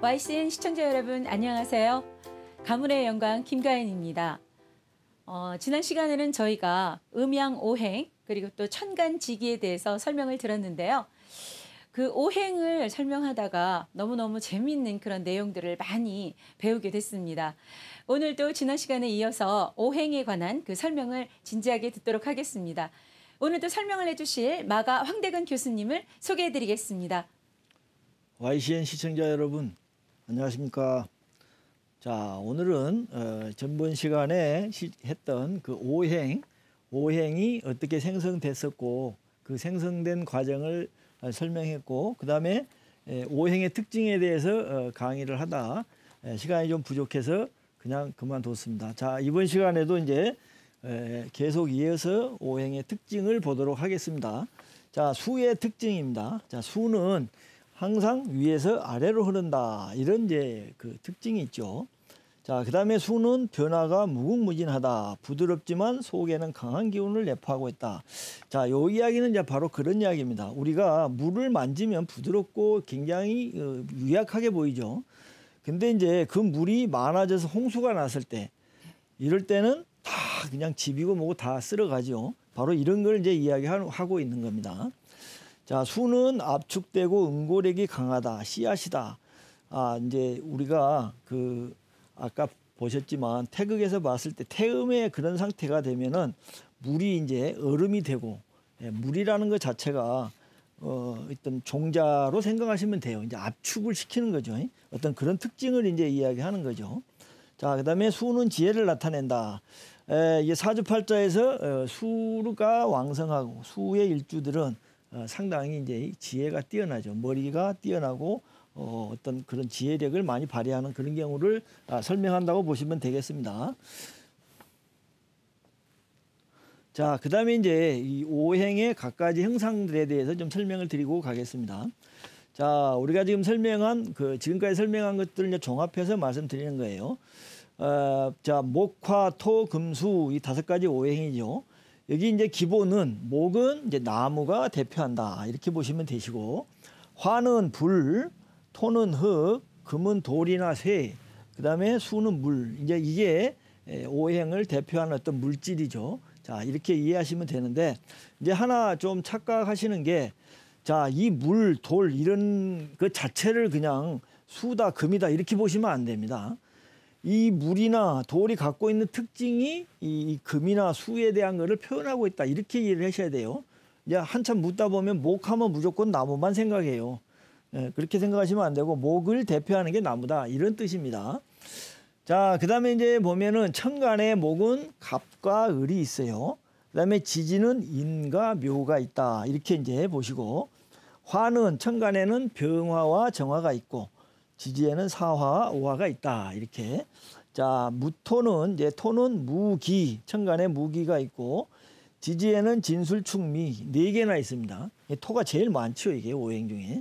YCN 시청자 여러분 안녕하세요. 가문의 영광 김가연입니다. 지난 시간에는 저희가 음양오행 그리고 또 천간지기에 대해서 설명을 들었는데요. 그 오행을 설명하다가 너무너무 재미있는 그런 내용들을 많이 배우게 됐습니다. 오늘도 지난 시간에 이어서 오행에 관한 그 설명을 진지하게 듣도록 하겠습니다. 오늘도 설명을 해주실 마가 황대근 교수님을 소개해드리겠습니다. YCN 시청자 여러분 안녕하십니까. 자, 오늘은 전번 시간에 했던 그 오행이 어떻게 생성됐었고 그 생성된 과정을 설명했고 그 다음에 오행의 특징에 대해서 강의를 하다 시간이 좀 부족해서 그냥 그만뒀습니다. 자, 이번 시간에도 이제 계속 이어서 오행의 특징을 보도록 하겠습니다. 자, 수의 특징입니다. 자, 수는 항상 위에서 아래로 흐른다. 이런 이제 그 특징이 있죠. 자, 그 다음에 수는 변화가 무궁무진하다. 부드럽지만 속에는 강한 기운을 내포하고 있다. 자, 요 이야기는 이제 바로 그런 이야기입니다. 우리가 물을 만지면 부드럽고 굉장히 유약하게 보이죠. 근데 이제 그 물이 많아져서 홍수가 났을 때, 이럴 때는 다 그냥 집이고 뭐고 다 쓸어가죠. 바로 이런 걸 이제 이야기하고 있는 겁니다. 자, 수는 압축되고 응고력이 강하다. 씨앗이다. 이제 우리가 아까 보셨지만 태극에서 봤을 때 태음의 그런 상태가 되면은 물이 이제 얼음이 되고, 물이라는 것 자체가 어떤 종자로 생각하시면 돼요. 이제 압축을 시키는 거죠. 어떤 그런 특징을 이제 이야기하는 거죠. 자, 그다음에 수는 지혜를 나타낸다. 이게 사주팔자에서 수가 왕성하고 수의 일주들은 상당히 이제 지혜가 뛰어나죠. 머리가 뛰어나고 어떤 그런 지혜력을 많이 발휘하는 그런 경우를 설명한다고 보시면 되겠습니다. 자, 그 다음에 이제 이 오행의 각가지 형상들에 대해서 좀 설명을 드리고 가겠습니다. 자, 우리가 지금 지금까지 설명한 것들을 이제 종합해서 말씀드리는 거예요. 자, 목화, 토, 금, 수, 이 5가지 오행이죠. 여기 이제 기본은 목은 이제 나무가 대표한다. 이렇게 보시면 되시고, 화는 불, 토는 흙, 금은 돌이나 쇠, 그 다음에 수는 물. 이제 이게 오행을 대표하는 어떤 물질이죠. 자, 이렇게 이해하시면 되는데, 이제 하나 좀 착각하시는 게, 자, 이 물, 돌, 이런 그 자체를 그냥 수다, 금이다, 이렇게 보시면 안 됩니다. 이 물이나 돌이 갖고 있는 특징이 이 금이나 수에 대한 것을 표현하고 있다. 이렇게 이해를 하셔야 돼요. 이제 한참 묻다 보면 목하면 무조건 나무만 생각해요. 그렇게 생각하시면 안 되고 목을 대표하는 게 나무다. 이런 뜻입니다. 자, 그 다음에 이제 보면은 천간에 목은 갑과 을이 있어요. 그 다음에 지지는 인과 묘가 있다. 이렇게 이제 보시고, 화는 천간에는 병화와 정화가 있고 지지에는 사화와 오화가 있다. 이렇게. 자, 무토는 이제 토는 무기, 천간에 무기가 있고 지지에는 진술축미 4개나 있습니다. 토가 제일 많죠, 이게 오행 중에.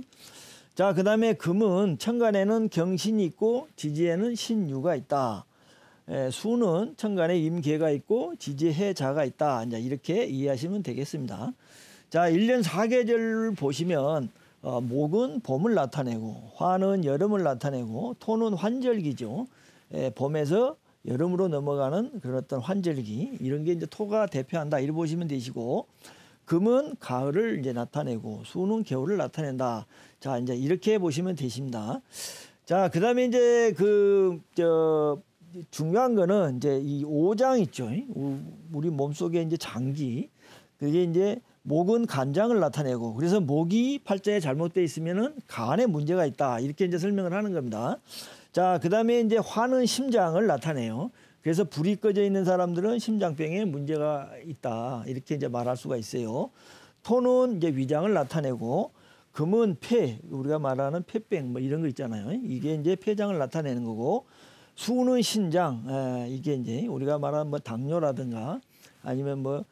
자, 그 다음에 금은 천간에는 경신이 있고 지지에는 신유가 있다. 수는 천간에 임계가 있고 지지에 해자가 있다. 이제 이렇게 이해하시면 되겠습니다. 자, 1년 4계절 보시면 목은 봄을 나타내고, 화는 여름을 나타내고, 토는 환절기죠. 봄에서 여름으로 넘어가는 그런 어떤 환절기, 이런 게 이제 토가 대표한다. 이렇게 보시면 되시고, 금은 가을을 이제 나타내고, 수는 겨울을 나타낸다. 자, 이제 이렇게 보시면 되십니다. 자, 그 다음에 이제 중요한 거는 이제 이 오장 있죠. 우리 몸속에 이제 장기. 그게 이제 목은 간장을 나타내고, 그래서 목이 팔자에 잘못되어 있으면은 간에 문제가 있다. 이렇게 이제 설명을 하는 겁니다. 자, 그 다음에 이제 화는 심장을 나타내요. 그래서 불이 꺼져 있는 사람들은 심장병에 문제가 있다. 이렇게 이제 말할 수가 있어요. 토는 이제 위장을 나타내고, 금은 폐, 우리가 말하는 폐병 뭐 이런 거 있잖아요. 이게 이제 폐장을 나타내는 거고, 수는 신장, 이게 이제 우리가 말하는 뭐 당뇨라든가 아니면 뭐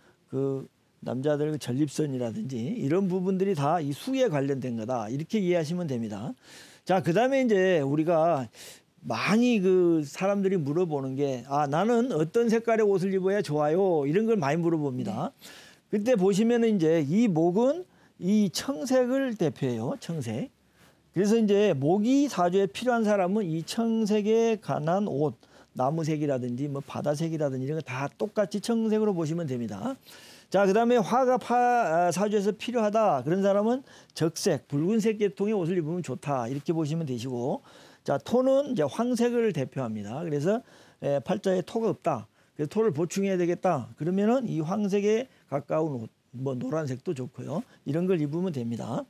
남자들 전립선이라든지 이런 부분들이 다 이 수에 관련된 거다. 이렇게 이해하시면 됩니다. 자, 그 다음에 이제 우리가 많이 사람들이 물어보는 게, 나는 어떤 색깔의 옷을 입어야 좋아요? 이런 걸 많이 물어봅니다. 그때 보시면은 이제 이 목은 이 청색을 대표해요. 청색. 그래서 이제 모기 사주에 필요한 사람은 이 청색에 관한 옷, 나무색이라든지 뭐 바다색이라든지 이런 거 다 똑같이 청색으로 보시면 됩니다. 자, 그다음에 화가 사주에서 필요하다. 그런 사람은 적색, 붉은색 계통의 옷을 입으면 좋다. 이렇게 보시면 되시고, 자, 토는 이제 황색을 대표합니다. 그래서 팔자에 토가 없다. 그래서 토를 보충해야 되겠다. 그러면은 이 황색에 가까운 옷, 뭐 노란색도 좋고요. 이런 걸 입으면 됩니다.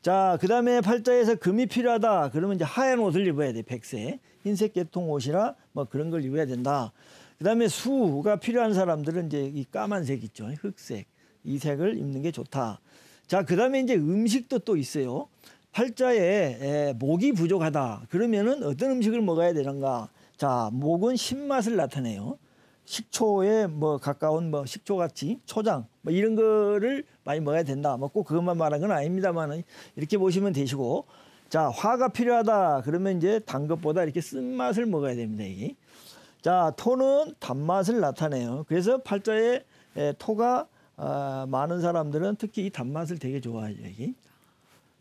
자, 그다음에 팔자에서 금이 필요하다. 그러면 이제 하얀 옷을 입어야 돼. 백색, 흰색 계통 옷이라 뭐 그런 걸 입어야 된다. 그다음에 수가 필요한 사람들은 이제 이 까만색 있죠. 흑색. 이 색을 입는 게 좋다. 자, 그다음에 이제 음식도 또 있어요. 팔자에 목이 부족하다. 그러면은 어떤 음식을 먹어야 되는가? 자, 목은 신맛을 나타내요. 식초에 뭐 가까운 뭐 식초같이 초장 뭐 이런 거를 많이 먹어야 된다. 뭐 꼭 그것만 말한 건 아닙니다만 이렇게 보시면 되시고, 자, 화가 필요하다. 그러면 이제 단 것보다 이렇게 쓴맛을 먹어야 됩니다. 이게. 자, 토는 단맛을 나타내요. 그래서 팔자에 토가 많은 사람들은 특히 이 단맛을 되게 좋아해요. 이게.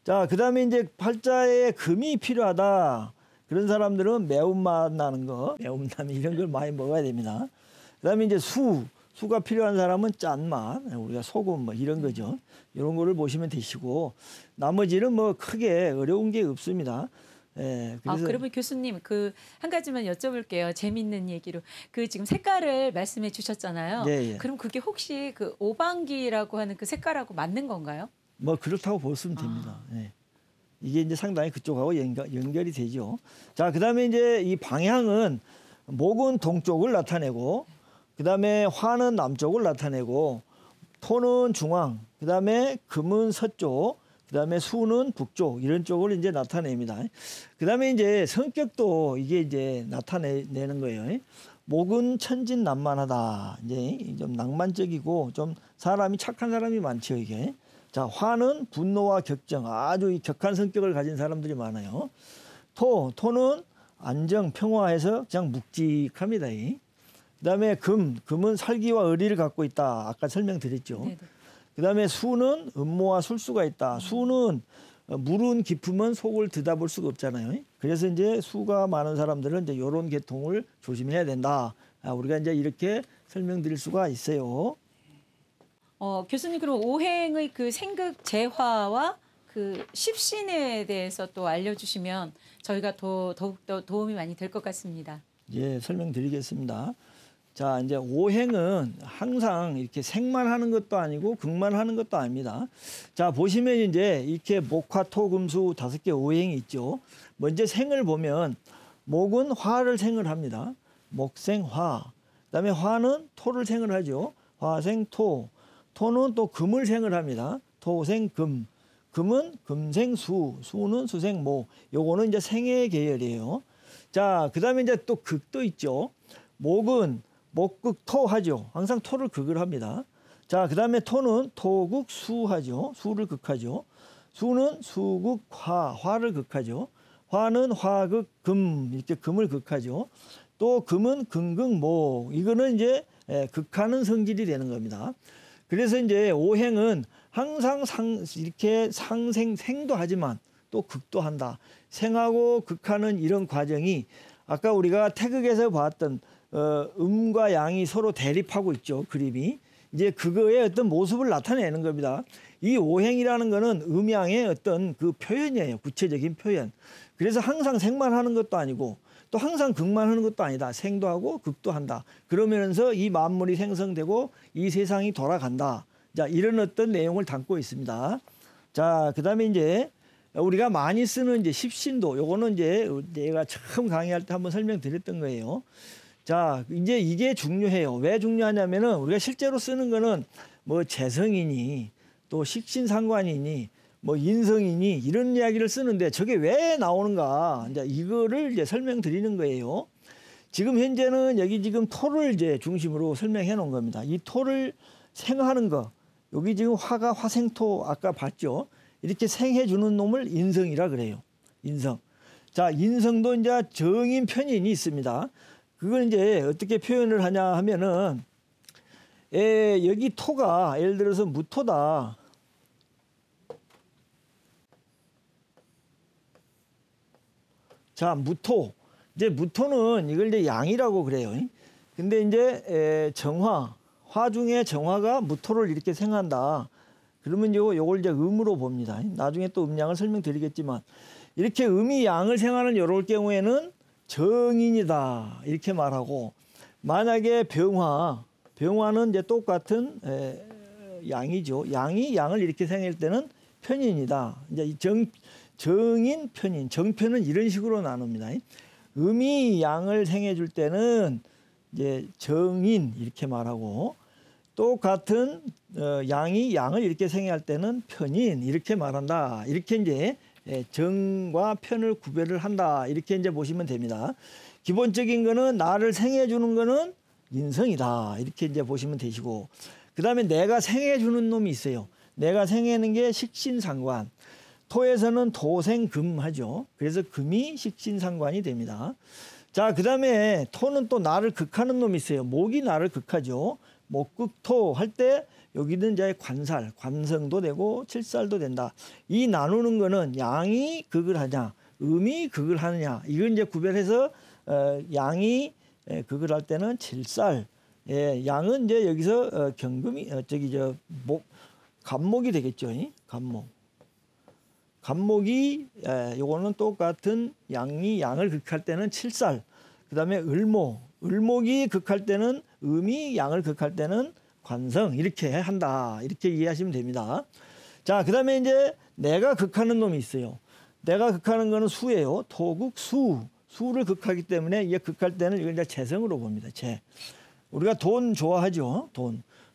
자, 그다음에 이제 팔자에 금이 필요하다. 그런 사람들은 매운맛 나는 거, 매운라면 이런 걸 많이 먹어야 됩니다. 그다음에 이제 수가 필요한 사람은 짠맛, 우리가 소금 뭐 이런 거죠. 이런 거를 보시면 되시고, 나머지는 뭐 크게 어려운 게 없습니다. 그래서 그러면 교수님 그 한 가지만 여쭤볼게요. 재밌는 얘기로 그 지금 색깔을 말씀해 주셨잖아요. 예. 그럼 그게 혹시 그 오방기라고 하는 그 색깔하고 맞는 건가요? 뭐 그렇다고 보시면 됩니다. 예. 이게 이제 상당히 그쪽하고 연결이 되죠. 자, 그다음에 이제 이 방향은 목은 동쪽을 나타내고, 그다음에 화는 남쪽을 나타내고, 토는 중앙, 그다음에 금은 서쪽, 그다음에 수는 북쪽 이런 쪽을 이제 나타냅니다. 그다음에 이제 성격도 이게 이제 나타내는 거예요. 목은 천진난만하다. 이제 좀 낭만적이고 좀 사람이 착한 사람이 많죠, 이게. 자, 화는 분노와 격정, 아주 격한 성격을 가진 사람들이 많아요. 토는 안정, 평화해서 그냥 묵직합니다. 그다음에 금은 살기와 의리를 갖고 있다. 아까 설명드렸죠. 네네. 그다음에 수는 음모와 술수가 있다. 수는 물은 깊으면 속을 들여다볼 수가 없잖아요. 그래서 이제 수가 많은 사람들은 이제 이런 계통을 조심해야 된다. 우리가 이제 이렇게 설명드릴 수가 있어요. 교수님 그럼 오행의 그 생극 재화와 그 십신에 대해서 또 알려주시면 저희가 더욱더 도움이 많이 될 것 같습니다. 예, 설명드리겠습니다. 자, 이제 오행은 항상 이렇게 생만 하는 것도 아니고 극만 하는 것도 아닙니다. 자, 보시면 이제 이렇게 목화, 토, 금, 수 5개 오행이 있죠. 먼저 생을 보면 목은 화를 생을 합니다. 목생 화. 그다음에 화는 토를 생을 하죠. 화생 토. 토는 또 금을 생을 합니다. 토생 금. 금은 금생 수. 수는 수생 모. 요거는 이제 생의 계열이에요. 자, 그다음에 이제 또 극도 있죠. 목은 목극 토하죠. 항상 토를 극을 합니다. 자, 그다음에 토는 토극 수하죠. 수를 극하죠. 수는 수극 화를 극하죠. 화는 화극 금, 이렇게 금을 극하죠. 또 금은 금극 모. 이거는 이제 극하는 성질이 되는 겁니다. 그래서 이제 오행은 항상 이렇게 생도 하지만 또 극도 한다. 생하고 극하는 이런 과정이 아까 우리가 태극에서 봤던 음과 양이 서로 대립하고 있죠. 그림이. 이제 그거의 어떤 모습을 나타내는 겁니다. 이 오행이라는 거는 음양의 어떤 그 표현이에요. 구체적인 표현. 그래서 항상 생만 하는 것도 아니고 또 항상 극만 하는 것도 아니다. 생도 하고 극도 한다. 그러면서 이 만물이 생성되고 이 세상이 돌아간다. 자, 이런 어떤 내용을 담고 있습니다. 자, 그다음에 이제 우리가 많이 쓰는 이제 십신도 요거는 이제 내가 처음 강의할 때 한번 설명드렸던 거예요. 자, 이제 이게 중요해요. 왜 중요하냐면은 우리가 실제로 쓰는 거는 뭐 재성이니 또 식신상관이니 뭐 인성이니 이런 이야기를 쓰는데 저게 왜 나오는가? 이제 이거를 이제 설명드리는 거예요. 지금 현재는 여기 지금 토를 이제 중심으로 설명해 놓은 겁니다. 이 토를 생하는 거. 여기 지금 화가 화생토 아까 봤죠? 이렇게 생해 주는 놈을 인성이라 그래요. 인성. 자, 인성도 이제 정인 편인이 있습니다. 그걸 이제 어떻게 표현을 하냐 하면은 여기 토가 예를 들어서 무토다. 자, 무토. 이제 무토는 이걸 이제 양이라고 그래요. 근데 이제 정화, 화 중에 정화가 무토를 이렇게 생한다. 그러면 요걸 이제 음으로 봅니다. 나중에 또 음양을 설명드리겠지만 이렇게 음이 양을 생하는 이럴 경우에는 정인이다 이렇게 말하고, 만약에 병화는 이제 똑같은 양이죠. 양이 양을 이렇게 생할 때는 편인이다. 이제 정인, 편인, 정편은 이런 식으로 나눕니다. 음이 양을 생해 줄 때는 이제 정인 이렇게 말하고, 똑같은 양이 양을 이렇게 생할 때는 편인 이렇게 말한다. 이렇게 이제 정과 편을 구별을 한다. 이렇게 이제 보시면 됩니다. 기본적인 거는 나를 생해 주는 거는 인성이다. 이렇게 이제 보시면 되시고, 그다음에 내가 생해 주는 놈이 있어요. 내가 생해는 게 식신상관. 토에서는 토생금 하죠. 그래서 금이 식신상관이 됩니다. 자, 그다음에 토는 또 나를 극하는 놈이 있어요. 목이 나를 극하죠. 목극토 할 때 여기는 이제 관살, 관성도 되고 칠살도 된다. 이 나누는 거는 양이 극을 하냐, 음이 극을 하느냐. 이걸 이제 구별해서 양이 극을 할 때는 칠살, 양은 이제 여기서 경금이 간목이 되겠죠. 간목이 요거는 똑같은 양이 양을 극할 때는 칠살. 그다음에 을목이 극할 때는 음이 양을 극할 때는 관성 이렇게 한다. 이렇게 이해하시면 됩니다. 자, 그다음에 이제 내가 극하는 놈이 있어요. 내가 극하는 거는 수예요. 토극수. 수를 극하기 때문에 이게 극할 때는 이걸 이제 재성으로 봅니다. 우리가 돈 좋아하죠.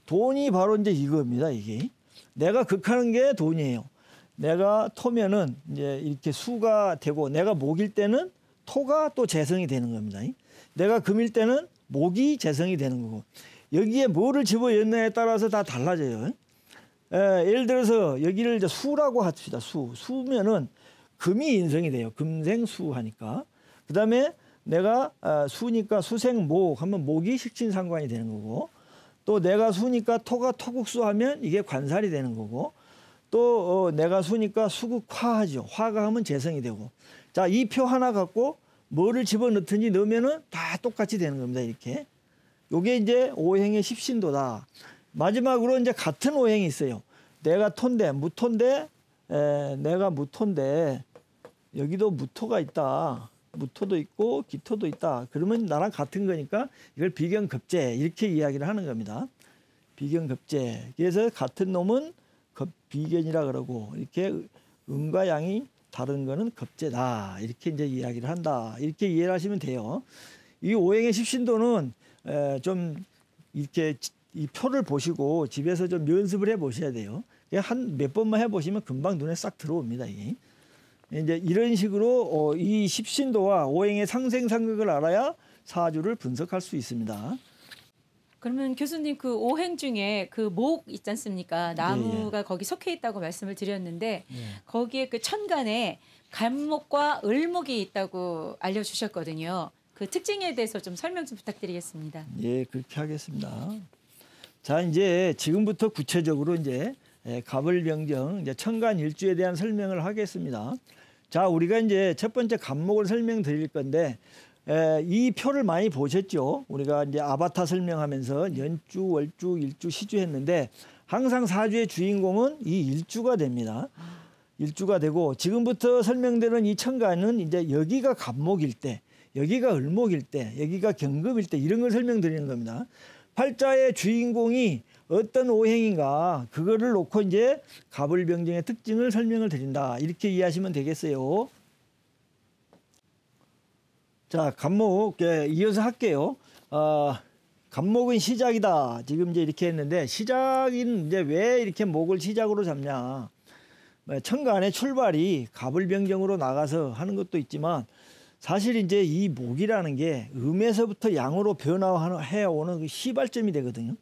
돈이 바로 이제 이겁니다. 이게 내가 극하는 게 돈이에요. 내가 토면은 이제 이렇게 수가 되고, 내가 목일 때는 토가 또 재성이 되는 겁니다. 내가 금일 때는 목이 재성이 되는 거고, 여기에 뭐를 집어넣느냐에 따라서 다 달라져요. 예를 들어서 여기를 이제 수라고 합시다. 수면은 금이 인성이 돼요. 금생수 하니까. 그 다음에 내가 수니까 수생목 하면 목이 식신상관이 되는 거고, 또 내가 수니까 토가 토국수 하면 이게 관살이 되는 거고, 또 내가 수니까 수극화 하죠. 화가 하면 재성이 되고. 자, 이 표 하나 갖고 뭐를 집어넣든지 넣으면은 다 똑같이 되는 겁니다. 이렇게. 요게 이제 오행의 십신도다. 마지막으로 이제 같은 오행이 있어요. 내가 토인데, 무토인데, 내가 무토인데, 여기도 무토가 있다. 무토도 있고, 기토도 있다. 그러면 나랑 같은 거니까 이걸 비견급제, 이렇게 이야기를 하는 겁니다. 비견급제. 그래서 같은 놈은 비견이라 그러고, 이렇게 음과 양이 다른 거는 급제다. 이렇게 이제 이야기를 한다. 이렇게 이해를 하시면 돼요. 이 오행의 십신도는 좀 이렇게 이 표를 보시고 집에서 좀 연습을 해 보셔야 돼요. 한 몇 번만 해 보시면 금방 눈에 싹 들어옵니다. 이게. 이제 이런 식으로 이 십신도와 오행의 상생상극을 알아야 사주를 분석할 수 있습니다. 그러면 교수님 그 오행 중에 그 목 있지 않습니까? 나무가 거기 속해 있다고 말씀을 드렸는데 거기에 그 천간에 간목과 을목이 있다고 알려주셨거든요. 그 특징에 대해서 좀 설명 좀 부탁드리겠습니다. 예, 그렇게 하겠습니다. 자, 이제 지금부터 구체적으로 이제 갑을병정 이제 천간 일주에 대한 설명을 하겠습니다. 자, 우리가 이제 첫 번째 간목을 설명드릴 건데, 이 표를 많이 보셨죠? 우리가 이제 아바타 설명하면서 연주, 월주, 일주, 시주 했는데 항상 사주의 주인공은 이 일주가 됩니다. 일주가 되고, 지금부터 설명되는 이 천간은 이제 여기가 갑목일 때, 여기가 을목일 때, 여기가 경금일 때 이런 걸 설명드리는 겁니다. 팔자의 주인공이 어떤 오행인가 그거를 놓고 이제 갑을병정의 특징을 설명을 드린다. 이렇게 이해하시면 되겠어요. 자, 간목 이어서 할게요. 간목은 시작이다. 지금 이제 이렇게 했는데, 시작인 이제 왜 이렇게 목을 시작으로 잡냐? 천간의 출발이 갑을병정으로 나가서 하는 것도 있지만, 사실 이제 이 목이라는 게 음에서부터 양으로 변화해 오는 그 시발점이 되거든요.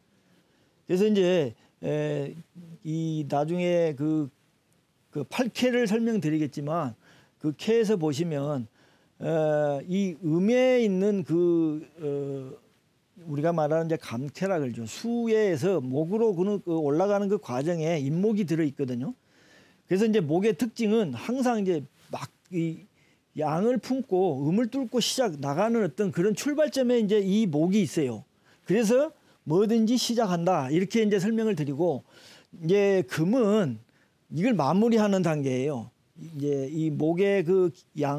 그래서 이제 이 나중에 그 8캐를 설명드리겠지만, 그 캐에서 보시면 이 음에 있는 우리가 말하는 이제 감캐라 그러죠. 수에서 목으로 올라가는 그 과정에 인목이 들어 있거든요. 그래서 이제 목의 특징은 항상 이제 막 양을 품고 음을 뚫고 나가는 어떤 그런 출발점에 이제 이 목이 있어요. 그래서 뭐든지 시작한다. 이렇게 이제 설명을 드리고, 이제 금은 이걸 마무리하는 단계예요. 이제 이 목의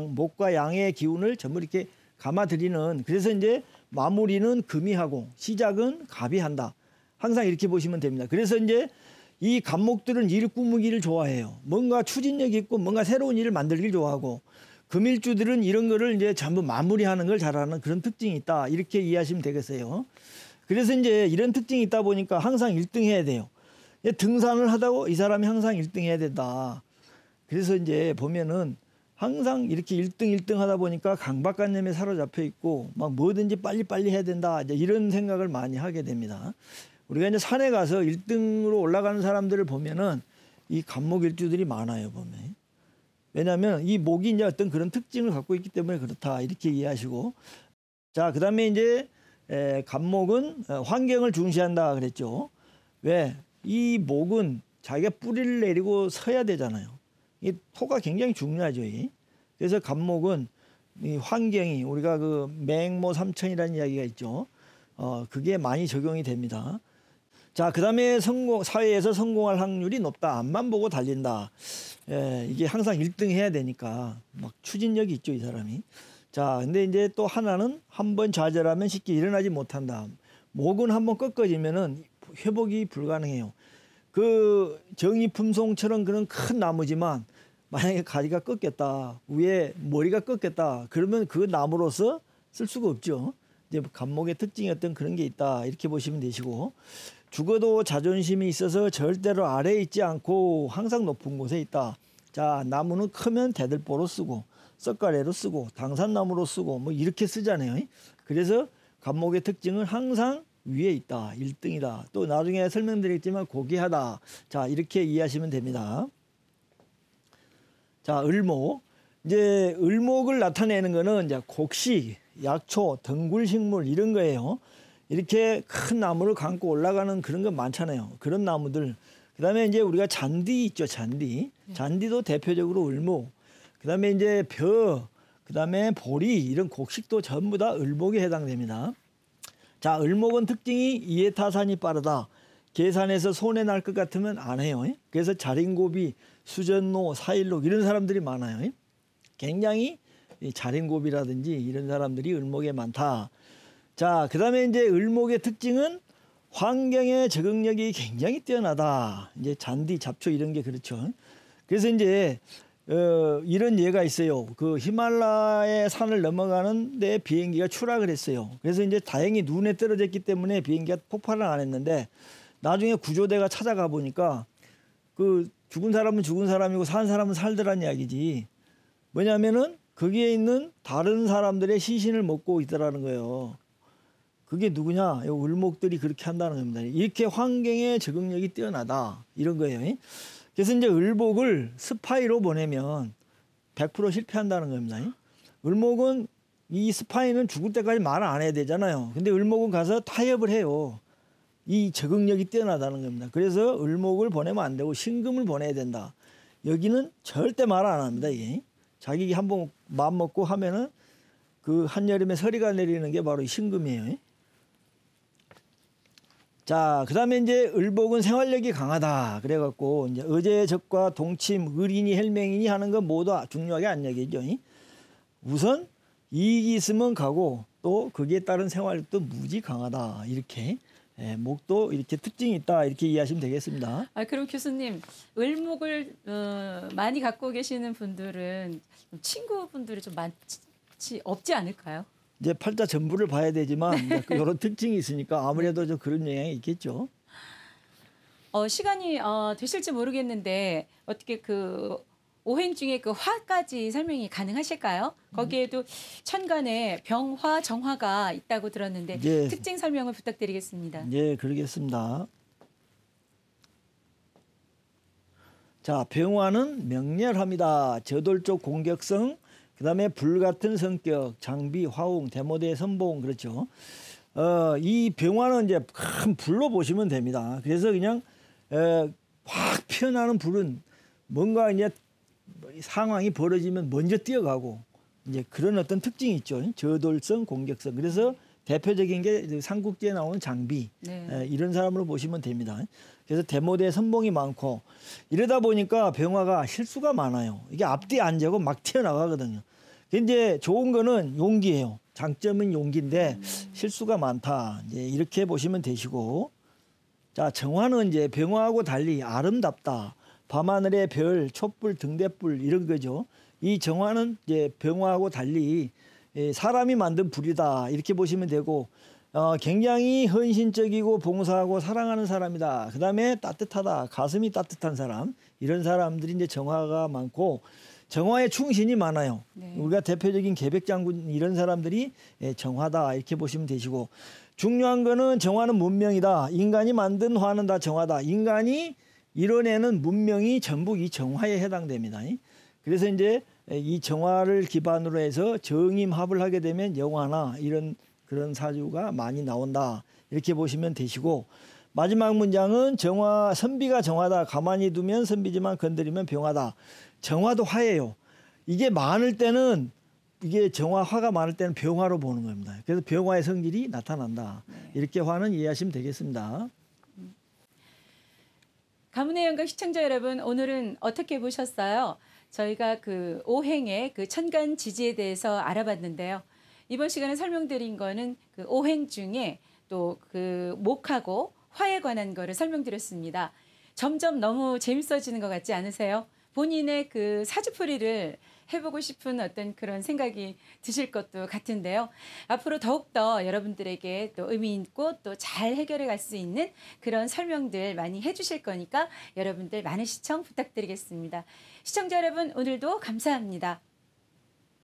목과 양의 기운을 전부 이렇게 감아들이는, 그래서 이제 마무리는 금이 하고 시작은 갑이 한다. 항상 이렇게 보시면 됩니다. 그래서 이제 이 갑목들은 일 꾸미기를 좋아해요. 뭔가 추진력 있고 뭔가 새로운 일을 만들기를 좋아하고, 금일주들은 이런 거를 이제 전부 마무리하는 걸 잘하는 그런 특징이 있다. 이렇게 이해하시면 되겠어요. 그래서 이제 이런 특징이 있다 보니까 항상 1등 해야 돼요. 등산을 하다고 이 사람이 항상 1등 해야 된다. 그래서 이제 보면은 항상 이렇게 1등 하다 보니까 강박관념에 사로잡혀 있고 막 뭐든지 빨리빨리 해야 된다. 이제 이런 생각을 많이 하게 됩니다. 우리가 이제 산에 가서 1등으로 올라가는 사람들을 보면은 이 갑목일주들이 많아요, 보면. 왜냐하면 이 목이 이제 어떤 그런 특징을 갖고 있기 때문에 그렇다. 이렇게 이해하시고. 자, 그 다음에 이제 갑목은 환경을 중시한다 그랬죠. 왜? 이 목은 자기가 뿌리를 내리고 서야 되잖아요. 이 토가 굉장히 중요하죠. 그래서 갑목은 이 환경이, 우리가 그 맹모 삼천이라는 이야기가 있죠. 그게 많이 적용이 됩니다. 자, 그 다음에 사회에서 성공할 확률이 높다. 앞만 보고 달린다. 이게 항상 1등 해야 되니까 막 추진력이 있죠, 이 사람이. 자, 근데 이제 또 하나는 한번 좌절하면 쉽게 일어나지 못한다. 목은 한번 꺾어지면은 회복이 불가능해요. 그 정이품송처럼 그런 큰 나무지만 만약에 가지가 꺾였다, 위에 머리가 꺾였다, 그러면 그 나무로서 쓸 수가 없죠. 이제 갑목의 특징이 어떤 그런 게 있다. 이렇게 보시면 되시고, 죽어도 자존심이 있어서 절대로 아래에 있지 않고 항상 높은 곳에 있다. 자, 나무는 크면 대들보로 쓰고 썩가래로 쓰고 당산나무로 쓰고 뭐 이렇게 쓰잖아요. 그래서 갑목의 특징은 항상 위에 있다. 1등이다. 또 나중에 설명드리겠지만 고귀하다. 자, 이렇게 이해하시면 됩니다. 자, 을목. 이제 을목을 나타내는 거는 이제 곡식, 약초, 덩굴식물 이런 거예요. 이렇게 큰 나무를 감고 올라가는 그런 거 많잖아요. 그런 나무들. 그다음에 이제 우리가 잔디 있죠, 잔디. 잔디도 대표적으로 을목. 그다음에 이제 벼, 그다음에 보리 이런 곡식도 전부 다 을목에 해당됩니다. 자, 을목은 특징이 이해타산이 빠르다. 계산해서 손해 날 것 같으면 안 해요. 그래서 자린고비, 수전노, 사일록 이런 사람들이 많아요. 굉장히 자린고비라든지 이런 사람들이 을목에 많다. 자, 그 다음에 이제 을목의 특징은 환경의 적응력이 굉장히 뛰어나다. 이제 잔디, 잡초 이런 게 그렇죠. 그래서 이제 이런 예가 있어요. 그 히말라야 산을 넘어가는데 비행기가 추락을 했어요. 그래서 이제 다행히 눈에 떨어졌기 때문에 비행기가 폭발을 안 했는데, 나중에 구조대가 찾아가 보니까 그 죽은 사람은 죽은 사람이고 산 사람은 살더란 이야기지. 뭐냐면은 거기에 있는 다른 사람들의 시신을 먹고 있더라는 거예요. 그게 누구냐? 을목들이 그렇게 한다는 겁니다. 이렇게 환경의 적응력이 뛰어나다. 이런 거예요. 그래서 이제 을목을 스파이로 보내면 100% 실패한다는 겁니다. 을목은 이 스파이는 죽을 때까지 말 안 해야 되잖아요. 근데 을목은 가서 타협을 해요. 이 적응력이 뛰어나다는 겁니다. 그래서 을목을 보내면 안 되고 신금을 보내야 된다. 여기는 절대 말 안 합니다. 이게. 자기 한번 마음 먹고 하면은 그 한여름에 서리가 내리는 게 바로 이 신금이에요. 자, 그 다음에 이제 을목은 생활력이 강하다. 그래갖고 이제 어제적과 동침, 을인이 헬맹이니 하는 건 모두 중요하게 안 여기죠. 우선 이익이 있으면 가고 또 거기에 따른 생활력도 무지 강하다. 이렇게. 목도 이렇게 특징이 있다. 이렇게 이해하시면 되겠습니다. 그럼 교수님, 을목을 많이 갖고 계시는 분들은 친구분들이 좀 없지 않을까요? 이제 팔자 전부를 봐야 되지만 이런 특징이 있으니까 아무래도 좀 그런 영향이 있겠죠. 시간이 되실지 모르겠는데 어떻게 그 오행 중에 그 화까지 설명이 가능하실까요? 거기에도 천간에 병화, 정화가 있다고 들었는데 예. 특징 설명을 부탁드리겠습니다. 예, 그러겠습니다. 자, 병화는 명렬합니다. 저돌적 공격성, 그 다음에 불같은 성격, 장비, 화웅, 대모대, 선봉, 그렇죠. 이 병화는 이제 큰 불로 보시면 됩니다. 그래서 그냥 확 피어나는 불은 뭔가 이제 상황이 벌어지면 먼저 뛰어가고 이제 그런 어떤 특징이 있죠. 저돌성, 공격성. 그래서 대표적인 게 삼국지에 나오는 장비 네. 이런 사람으로 보시면 됩니다. 그래서 대모대 선봉이 많고 이러다 보니까 병화가 실수가 많아요. 이게 앞뒤 안 재고 막 튀어나가거든요. 이제 좋은 거는 용기예요. 장점은 용기인데 실수가 많다. 이제 이렇게 보시면 되시고, 자 정화는 이제 병화하고 달리 아름답다. 밤하늘의 별, 촛불, 등대불 이런 거죠. 이 정화는 이제 병화하고 달리 사람이 만든 불이다 이렇게 보시면 되고, 굉장히 헌신적이고 봉사하고 사랑하는 사람이다. 그다음에 따뜻하다. 가슴이 따뜻한 사람. 이런 사람들이 이제 정화가 많고 정화에 충신이 많아요. 네. 우리가 대표적인 계백장군 이런 사람들이 정화다 이렇게 보시면 되시고, 중요한 거는 정화는 문명이다. 인간이 만든 화는 다 정화다. 인간이 이뤄내는 문명이 전부 이 정화에 해당됩니다. 그래서 이제 이 정화를 기반으로 해서 정임합을 하게 되면 영화나 이런 그런 사주가 많이 나온다. 이렇게 보시면 되시고, 마지막 문장은 정화, 선비가 정화다. 가만히 두면 선비지만 건드리면 병화다. 정화도 화예요. 이게 많을 때는 이게 정화, 화가 많을 때는 병화로 보는 겁니다. 그래서 병화의 성질이 나타난다. 이렇게 화는 이해하시면 되겠습니다. 가문의 영광 시청자 여러분, 오늘은 어떻게 보셨어요? 저희가 그 오행의 그 천간 지지에 대해서 알아봤는데요. 이번 시간에 설명드린 거는 그 오행 중에 또 그 목하고 화에 관한 거를 설명드렸습니다. 점점 너무 재밌어지는 것 같지 않으세요? 본인의 그 사주풀이를 해보고 싶은 어떤 그런 생각이 드실 것도 같은데요. 앞으로 더욱더 여러분들에게 또 의미 있고 또 잘 해결해 갈 수 있는 그런 설명들 많이 해주실 거니까 여러분들 많은 시청 부탁드리겠습니다. 시청자 여러분, 오늘도 감사합니다.